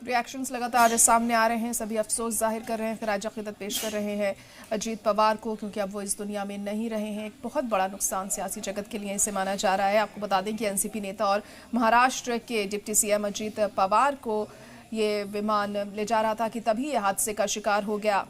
Reactions लगातार सामने आ रहे हैं। सभी अफसोस जाहिर कर रहे हैं, खराज अक़ीदत पेश कर रहे हैं अजीत पवार को, क्योंकि अब वो इस दुनिया में नहीं रहे हैं। एक बहुत बड़ा नुकसान सियासी जगत के लिए इसे माना जा रहा है। आपको बता दें कि एनसीपी नेता और महाराष्ट्र के डिप्टी सीएम अजीत पवार को ये विमान ले जा रहा था कि तभी ये हादसे का शिकार हो गया।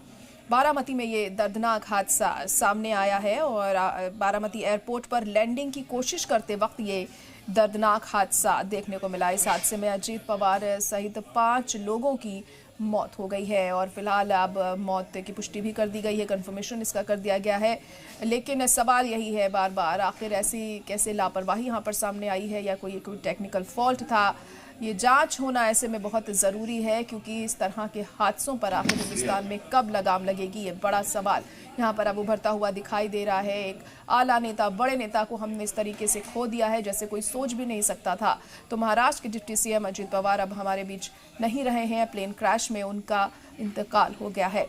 बारामती में ये दर्दनाक हादसा सामने आया है और बारामती एयरपोर्ट पर लैंडिंग की कोशिश करते वक्त ये दर्दनाक हादसा देखने को मिला। इस हादसे में अजीत पवार सहित 5 लोगों की मौत हो गई है और फिलहाल अब मौत की पुष्टि भी कर दी गई है, कंफर्मेशन इसका कर दिया गया है। लेकिन सवाल यही है बार बार, आखिर ऐसी कैसे लापरवाही यहाँ पर सामने आई है या कोई टेक्निकल फॉल्ट था? ये जांच होना ऐसे में बहुत ज़रूरी है, क्योंकि इस तरह के हादसों पर आखिर हिंदुस्तान में कब लगाम लगेगी, ये बड़ा सवाल यहाँ पर अब उभरता हुआ दिखाई दे रहा है। एक आला नेता, बड़े नेता को हमने इस तरीके से खो दिया है जैसे कोई सोच भी नहीं सकता था। तो महाराष्ट्र के डिप्टी सीएम अजीत पवार अब हमारे बीच नहीं रहे हैं। प्लेन क्रैश में उनका इंतकाल हो गया है।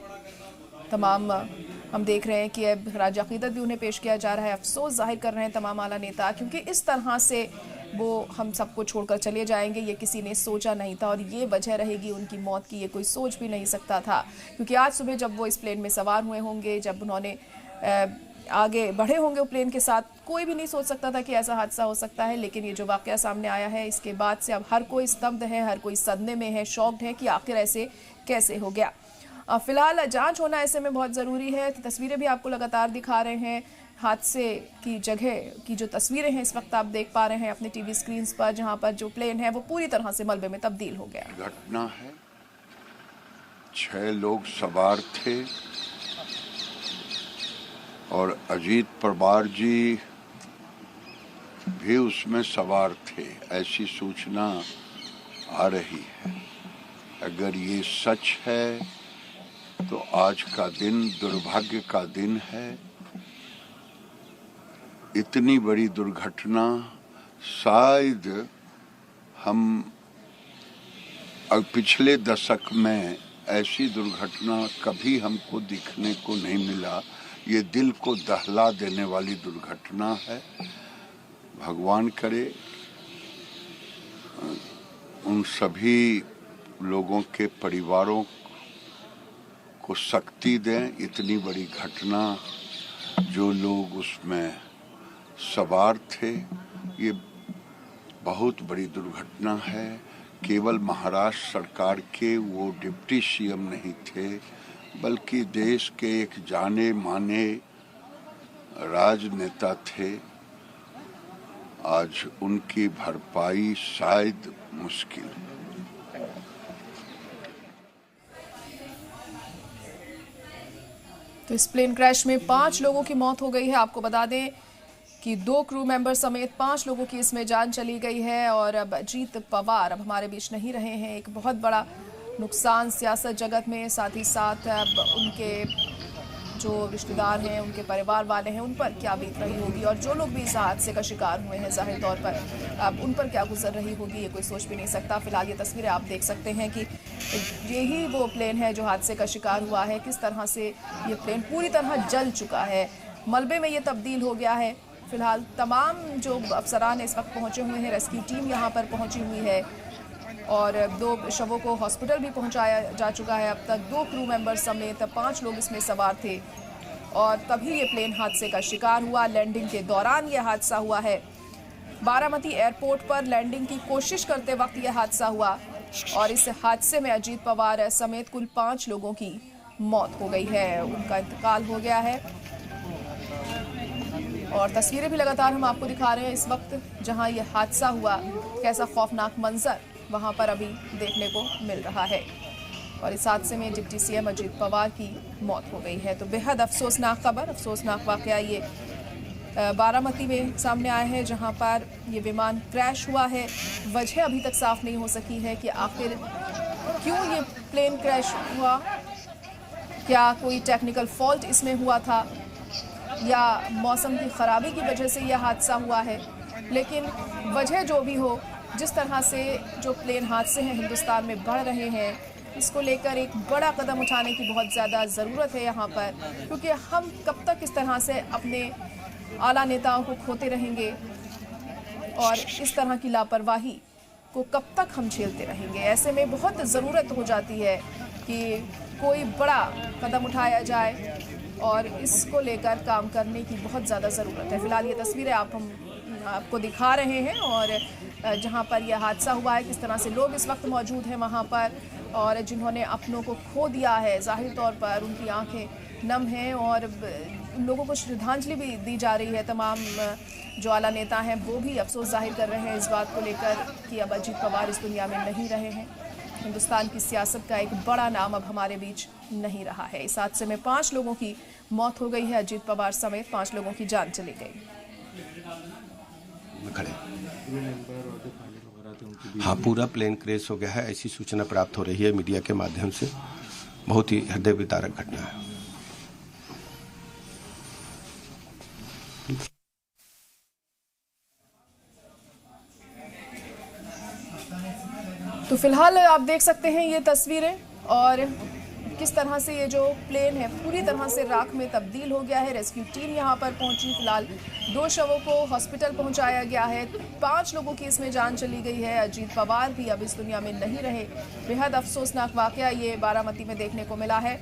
तमाम हम देख रहे हैं कि अब खराज अक़ीदत भी उन्हें पेश किया जा रहा है। अफसोस जाहिर कर रहे हैं तमाम आला नेता, क्योंकि इस तरह से वो हम सबको छोड़कर चले जाएंगे ये किसी ने सोचा नहीं था और ये वजह रहेगी उनकी मौत की, ये कोई सोच भी नहीं सकता था। क्योंकि आज सुबह जब वो इस प्लेन में सवार हुए होंगे, जब उन्होंने आगे बढ़े होंगे वो प्लेन के साथ, कोई भी नहीं सोच सकता था कि ऐसा हादसा हो सकता है। लेकिन ये जो वाकया सामने आया है, इसके बाद से अब हर कोई स्तब्ध है, हर कोई सदमे में है, शॉक्ड है कि आखिर ऐसे कैसे हो गया। फिलहाल जांच होना ऐसे में बहुत ज़रूरी है। तस्वीरें भी आपको लगातार दिखा रहे हैं। हादसे की जगह की जो तस्वीरें हैं इस वक्त आप देख पा रहे हैं अपने टीवी स्क्रीन्स पर, जहां पर जो प्लेन है वो पूरी तरह से मलबे में तब्दील हो गया। घटना है, 6 लोग सवार थे और अजीत पवार जी भी उसमें सवार थे, ऐसी सूचना आ रही है। अगर ये सच है तो आज का दिन दुर्भाग्य का दिन है। इतनी बड़ी दुर्घटना शायद हम पिछले दशक में ऐसी दुर्घटना कभी हमको दिखने को नहीं मिला। ये दिल को दहला देने वाली दुर्घटना है। भगवान करे उन सभी लोगों के परिवारों को शक्ति दें। इतनी बड़ी घटना, जो लोग उसमें सवार थे, ये बहुत बड़ी दुर्घटना है। केवल महाराष्ट्र सरकार के वो डिप्टी सीएम नहीं थे, बल्कि देश के एक जाने माने राजनेता थे। आज उनकी भरपाई शायद मुश्किल है। तो इस प्लेन क्रैश में 5 लोगों की मौत हो गई है। आपको बता दें कि 2 क्रू मेंबर समेत 5 लोगों की इसमें जान चली गई है और अब अजीत पवार अब हमारे बीच नहीं रहे हैं। एक बहुत बड़ा नुकसान सियासत जगत में, साथ ही साथ अब उनके जो रिश्तेदार हैं, उनके परिवार वाले हैं, उन पर क्या बीत रही होगी और जो लोग भी इस हादसे का शिकार हुए हैं जाहिर तौर पर अब उन पर क्या गुजर रही होगी, ये कोई सोच भी नहीं सकता। फिलहाल ये तस्वीरें आप देख सकते हैं कि यही वो प्लेन है जो हादसे का शिकार हुआ है। किस तरह से ये प्लेन पूरी तरह जल चुका है, मलबे में ये तब्दील हो गया है। फिलहाल तमाम जो अफसरान इस वक्त पहुंचे हुए हैं, रेस्क्यू टीम यहाँ पर पहुंची हुई है और 2 शवों को हॉस्पिटल भी पहुंचाया जा चुका है। अब तक 2 क्रू मेंबर समेत 5 लोग इसमें सवार थे और तभी ये प्लेन हादसे का शिकार हुआ। लैंडिंग के दौरान ये हादसा हुआ है। बारामती एयरपोर्ट पर लैंडिंग की कोशिश करते वक्त ये हादसा हुआ और इस हादसे में अजीत पवार समेत कुल 5 लोगों की मौत हो गई है, उनका इंतकाल हो गया है। और तस्वीरें भी लगातार हम आपको दिखा रहे हैं इस वक्त, जहां ये हादसा हुआ, कैसा खौफनाक मंजर वहां पर अभी देखने को मिल रहा है। और इस हादसे में डिप्टी सीएम अजीत पवार की मौत हो गई है। तो बेहद अफसोसनाक खबर, अफसोसनाक वाकया ये बारामती में सामने आया है, जहां पर ये विमान क्रैश हुआ है। वजह अभी तक साफ नहीं हो सकी है कि आखिर क्यों ये प्लेन क्रैश हुआ, क्या कोई टेक्निकल फॉल्ट इसमें हुआ था या मौसम की खराबी की वजह से यह हादसा हुआ है। लेकिन वजह जो भी हो, जिस तरह से जो प्लेन हादसे हैं हिंदुस्तान में बढ़ रहे हैं, इसको लेकर एक बड़ा कदम उठाने की बहुत ज़्यादा ज़रूरत है यहाँ पर, क्योंकि हम कब तक इस तरह से अपने आला नेताओं को खोते रहेंगे और इस तरह की लापरवाही को कब तक हम झेलते रहेंगे। ऐसे में बहुत ज़रूरत हो जाती है कि कोई बड़ा कदम उठाया जाए और इसको लेकर काम करने की बहुत ज़्यादा ज़रूरत है। फिलहाल ये तस्वीरें हम आपको दिखा रहे हैं और जहां पर यह हादसा हुआ है किस तरह से लोग इस वक्त मौजूद हैं वहां पर, और जिन्होंने अपनों को खो दिया है ज़ाहिर तौर पर उनकी आंखें नम हैं और उन लोगों को श्रद्धांजलि भी दी जा रही है। तमाम जो आला नेता हैं वो भी अफसोस जाहिर कर रहे हैं इस बात को लेकर कि अब अजीत पवार इस दुनिया में नहीं रहे हैं। हिंदुस्तान की सियासत का एक बड़ा नाम अब हमारे बीच नहीं रहा है। इस हादसे में 5 लोगों की मौत हो गई है। अजीत पवार समेत 5 लोगों की जान चली गई। हाँ, पूरा प्लेन क्रैश हो गया है, ऐसी सूचना प्राप्त हो रही है मीडिया के माध्यम से। बहुत ही हृदय विदारक घटना है। तो फिलहाल आप देख सकते हैं ये तस्वीरें और किस तरह से ये जो प्लेन है पूरी तरह से राख में तब्दील हो गया है। रेस्क्यू टीम यहाँ पर पहुंची। फिलहाल 2 शवों को हॉस्पिटल पहुंचाया गया है। 5 लोगों की इसमें जान चली गई है। अजीत पवार भी अब इस दुनिया में नहीं रहे। बेहद अफसोसनाक वाकया ये बारामती में देखने को मिला है।